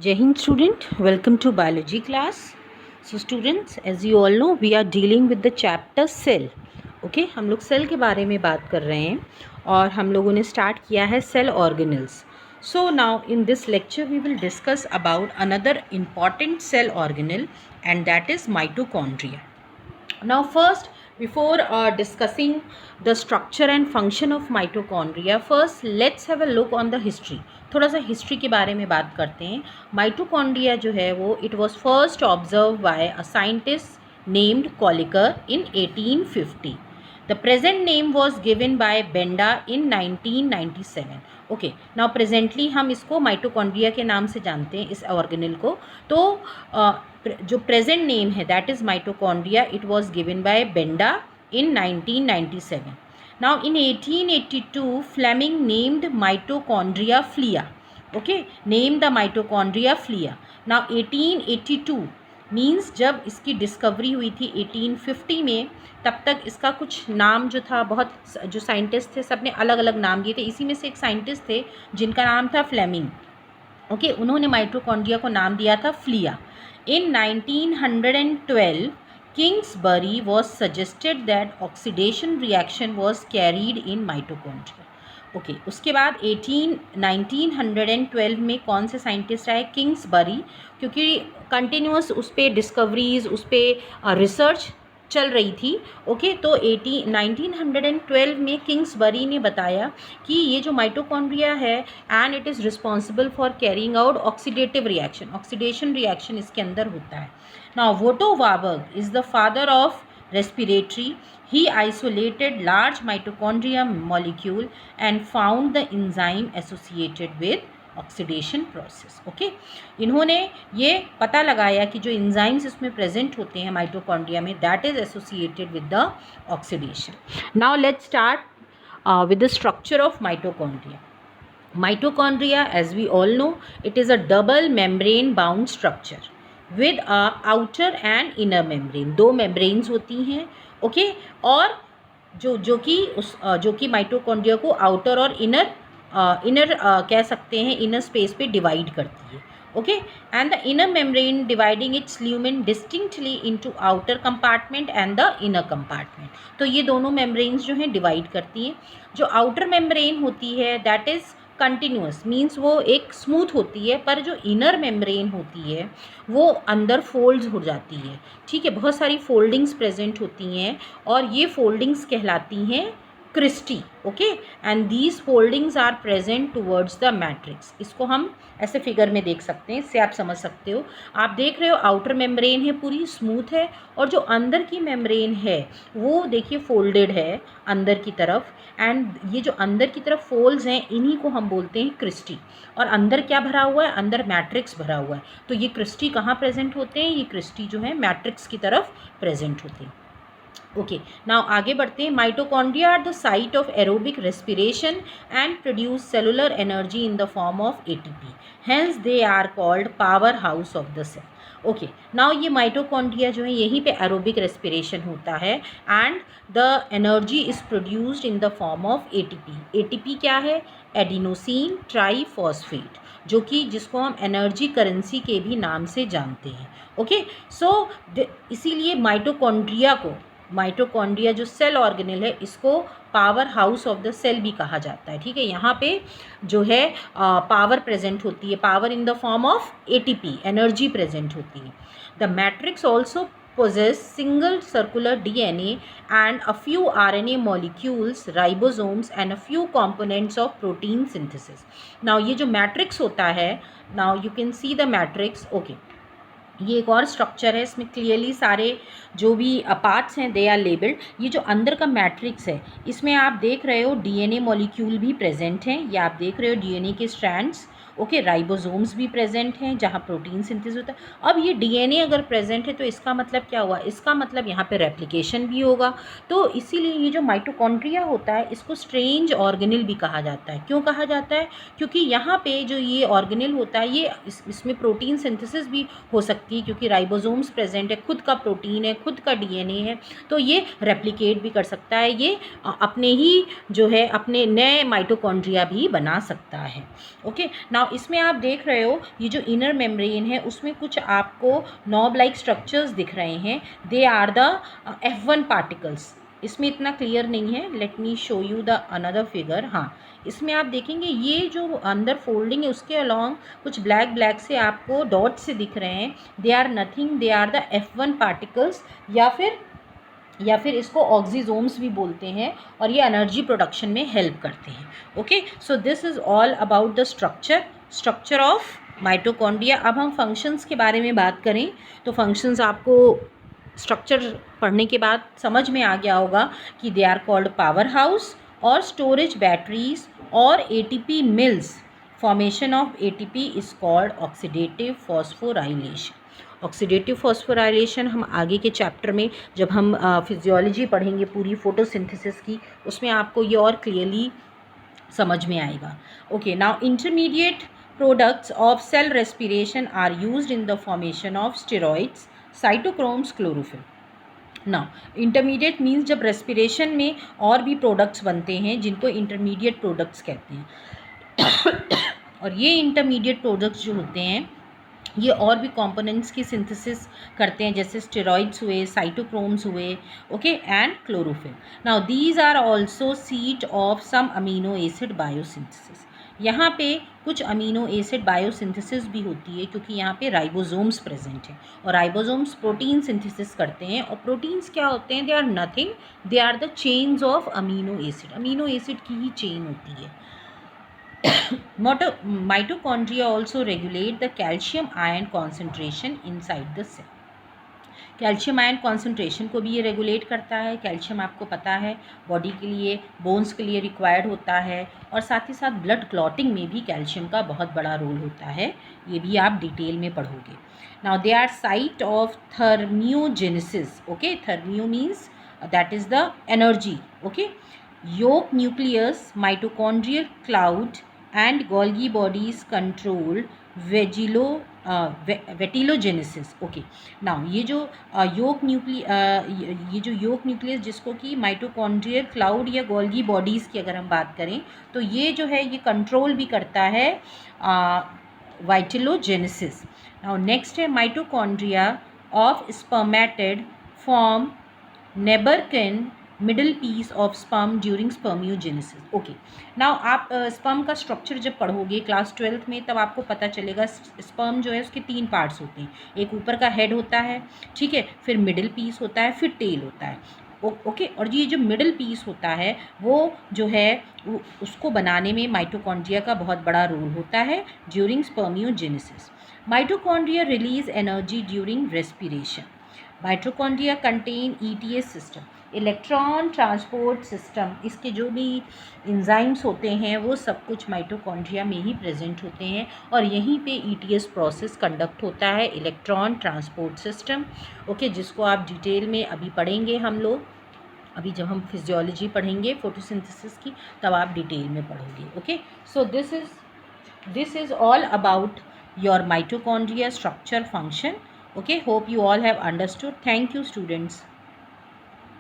Jai Hind student, welcome to biology class. So students, as you all know, we are dealing with the chapter cell. Okay, हम लोग cell के बारे में बात कर रहे हैं और हम लोगों ने स्टार्ट किया है cell organelles. So now in this lecture we will discuss about another important cell organelle, and that is mitochondria. Now first, before discussing the structure and function of mitochondria, first let's have a look on the history. थोड़ा सा history के बारे में बात करते हैं. Mitochondria जो है वो it was first observe by a scientist named Kolliker in 1850. The present name was given by Benda in 1997. Okay, now presently हम इसको माइटोकॉन्ड्रिया के नाम से जानते हैं इस ऑर्गेनल को. तो जो प्रेजेंट नेम है that is mitochondria. It was given by Benda in 1997. Now in 1882 Fleming named mitochondria fila. Okay, name the mitochondria fila. Now 1882 means जब इसकी डिस्कवरी हुई थी 1850 में, तब तक इसका कुछ नाम जो था, बहुत जो साइंटिस्ट थे सब ने अलग अलग नाम दिए थे. इसी में से एक साइंटिस्ट थे जिनका नाम था फ्लेमिंग. ओके, उन्होंने माइटोकॉन्ड्रिया को नाम दिया था फ्लिया. इन 1912 Kingsbury was suggested that oxidation reaction was carried in mitochondria. Okay, उसके बाद 1912 में कौन से साइंटिस्ट आए? किंग्सबरी, क्योंकि कंटिन्यूस उस पर डिस्कवरीज, उस पर रिसर्च चल रही थी. ओके, तो 1912 में किंग्सबरी ने बताया कि ये जो माइटोकॉन्ड्रिया है and it is responsible for carrying out oxidative reaction. Oxidation reaction इसके अंदर होता है. Now Otto Warburg is the father of respiratory. He isolated large mitochondria molecule and found the enzyme associated with oxidation process. Okay, इन्होंने ये पता लगाया कि जो इंजाइम्स इसमें प्रेजेंट होते हैं माइटोकॉन्ड्रिया में, that is associated with the oxidation. Now let's start with the structure of mitochondria. Mitochondria, as we all know, it is a double membrane bound structure with a outer and inner membrane. दो membranes होती हैं. Okay, और जो कि mitochondria को outer और inner कह सकते हैं, इनर स्पेस पे डिवाइड करती है. Okay, and the inner membrane dividing it's lumen distinctly into outer compartment and the inner compartment. तो ये दोनों मेम्ब्रेन्स जो हैं डिवाइड करती हैं. जो आउटर मेम्ब्रेन होती है दैट इज़ कंटिन्यूस, मीन्स वो एक स्मूथ होती है, पर जो इनर मेम्ब्रेन होती है वो अंदर फोल्ड्स हो जाती है. ठीक है, बहुत सारी फोल्डिंग्स प्रेजेंट होती हैं और ये फोल्डिंग्स कहलाती हैं cristae. Okay, and these foldings are present towards the matrix. इसको हम ऐसे फिगर में देख सकते हैं, इससे आप समझ सकते हो. आप देख रहे हो आउटर मेम्ब्रेन है पूरी स्मूथ है, और जो अंदर की मेम्ब्रेन है वो देखिए फोल्डेड है अंदर की तरफ. एंड ये जो अंदर की तरफ फोल्ड्स हैं इन्हीं को हम बोलते हैं क्रिस्टी. और अंदर क्या भरा हुआ है? अंदर मैट्रिक्स भरा हुआ है. तो ये क्रिस्टी कहाँ प्रेजेंट होते हैं? ये क्रिस्टी जो है मैट्रिक्स की तरफ प्रेजेंट होते हैं. ओके, नाउ आगे बढ़ते हैं. Mitochondria are the site of aerobic respiration and produce cellular energy in the form of ATP. Hence they are called power house of the cell. Okay, now ये mitochondria जो है यहीं पे एरोबिक रेस्पिरेशन होता है and the energy is produced in the form of ATP. ATP क्या है? Adenosine triphosphate, जो कि जिसको हम एनर्जी करेंसी के भी नाम से जानते हैं. ओके, सो इसीलिए माइटोकॉन्ड्रिया जो सेल ऑर्गेनल है इसको power house of the cell भी कहा जाता है. ठीक है, यहाँ पे जो है पावर प्रेजेंट होती है, power in the form of ATP, energy present होती है. The matrix also possess single circular DNA and a few RNA molecules, ribosomes and a few components of protein synthesis. Now ये जो matrix होता है, now you can see the matrix. Okay, ये एक और structure है, इसमें क्लियरली सारे जो भी पार्ट्स हैं दे आर लेबल्ड. ये जो अंदर का मैट्रिक्स है इसमें आप देख रहे हो डीएनए मॉलिक्यूल भी प्रेजेंट हैं. ये आप देख रहे हो डीएनए के स्ट्रैंड्स. ओके, राइबोसोम्स भी प्रेजेंट हैं जहाँ प्रोटीन सिंथेसिस होता है. अब ये डीएनए अगर प्रेजेंट है तो इसका मतलब क्या हुआ? इसका मतलब यहाँ पे रेप्लिकेशन भी होगा. तो इसीलिए ये जो माइटोकॉन्ड्रिया होता है इसको स्ट्रेंज ऑर्गेनल भी कहा जाता है. क्यों कहा जाता है? क्योंकि यहाँ पे जो ये ऑर्गेनल होता है ये इसमें प्रोटीन सिंथेसिस भी हो सकती है, क्योंकि राइबोसोम्स प्रेजेंट है, खुद का प्रोटीन है, खुद का डीएनए है, तो ये रेप्लिकेट भी कर सकता है. ये अपने ही जो है अपने नए माइटोकॉन्ड्रिया भी बना सकता है. ओके, नाउ नाउ इसमें आप देख रहे हो ये जो इनर मेम्ब्रेन है उसमें कुछ आपको नॉब लाइक स्ट्रक्चर्स दिख रहे हैं, they are the F1 particles. इसमें इतना क्लियर नहीं है, let me show you the another figure. हाँ, इसमें आप देखेंगे ये जो अंदर फोल्डिंग है उसके अलॉन्ग कुछ ब्लैक ब्लैक से आपको डॉट से दिख रहे हैं, they are nothing, they are the F1 particles, या फिर इसको ऑक्सीजोम्स भी बोलते हैं, और ये एनर्जी प्रोडक्शन में हेल्प करते हैं। Okay, so this is all about the structure of mitochondria. अब हम फंक्शंस के बारे में बात करें तो फंक्शंस आपको स्ट्रक्चर पढ़ने के बाद समझ में आ गया होगा कि they are called power house और स्टोरेज बैटरीज और ATP mills. Formation of ATP is called oxidative phosphorylation. Oxidative phosphorylation हम आगे के चैप्टर में जब हम फिजियोलॉजी पढ़ेंगे पूरी फोटोसिंथेसिस की, उसमें आपको ये और क्लियरली समझ में आएगा। Okay, now intermediate products of cell respiration are used in the formation of steroids, cytochromes, chlorophyll. Now intermediate means जब respiration में और भी products बनते हैं जिनको intermediate products कहते हैं और ये intermediate products जो होते हैं ये और भी कंपोनेंट्स की सिंथेसिस करते हैं, जैसे स्टेरॉइड्स हुए, साइटोक्रोम्स हुए, okay, and chlorophyll. Now these are also seat of some amino acid biosynthesis. यहाँ पे कुछ अमीनो एसिड बायोसिंथेसिस भी होती है क्योंकि यहाँ पे राइबोसोम्स प्रेजेंट हैं और राइबोसोम्स प्रोटीन सिंथेसिस करते हैं। और प्रोटीन्स क्या होते हैं? They are nothing, they are the chains of amino acid. Amino acid की ही चेन होती है। Mitochondria also regulate the calcium ion concentration inside the cell. Calcium ion concentration को भी ये रेगुलेट करता है। कैल्शियम आपको पता है बॉडी के लिए, बोन्स के लिए रिक्वायर्ड होता है, और साथ ही साथ ब्लड क्लॉटिंग में भी कैल्शियम का बहुत बड़ा रोल होता है। ये भी आप डिटेल में पढ़ोगे। Now they are site of thermogenesis. Okay, thermo means that is the energy. Okay, yolk nucleus, mitochondrial cloud and Golgi bodies control vitellogenesis. Okay, now ये जो योक न्यूक्लियस जिसको कि माइटोकॉन्ड्रियल क्लाउड या गोल्गी बॉडीज़ की अगर हम बात करें तो ये जो है ये कंट्रोल भी करता है वाइटिलोजेनेसिस। नाउ नेक्स्ट है mitochondria of spermatid form Nebenkern middle piece of sperm during spermiogenesis. Okay, now आप स्पर्म का स्ट्रक्चर जब पढ़ोगे क्लास 12th में तब आपको पता चलेगा स्पर्म जो है उसके 3 पार्ट्स होते हैं। एक ऊपर का हेड होता है, ठीक है, फिर मिडिल पीस होता है, फिर टेल होता है। ओके, और ये जो मिडिल पीस होता है वो जो है उसको बनाने में माइटोकॉन्ड्रिया का बहुत बड़ा रोल होता है during spermiogenesis. Mitochondria release energy during respiration. Mitochondria contain ETS system, electron transport system. इसके जो भी इंजाइम्स होते हैं वो सब कुछ माइटोकॉन्ड्रिया में ही प्रेजेंट होते हैं और यहीं पे ETS प्रोसेस कंडक्ट होता है, इलेक्ट्रॉन ट्रांसपोर्ट सिस्टम। ओके, जिसको आप डिटेल में अभी पढ़ेंगे हम लोग। अभी जब हम फिजियोलॉजी पढ़ेंगे फोटोसिंथेसिस की तब आप डिटेल में पढ़ोगे। Okay, so this is all about your mitochondria structure function. Okay, hope you all have understood. Thank you, students.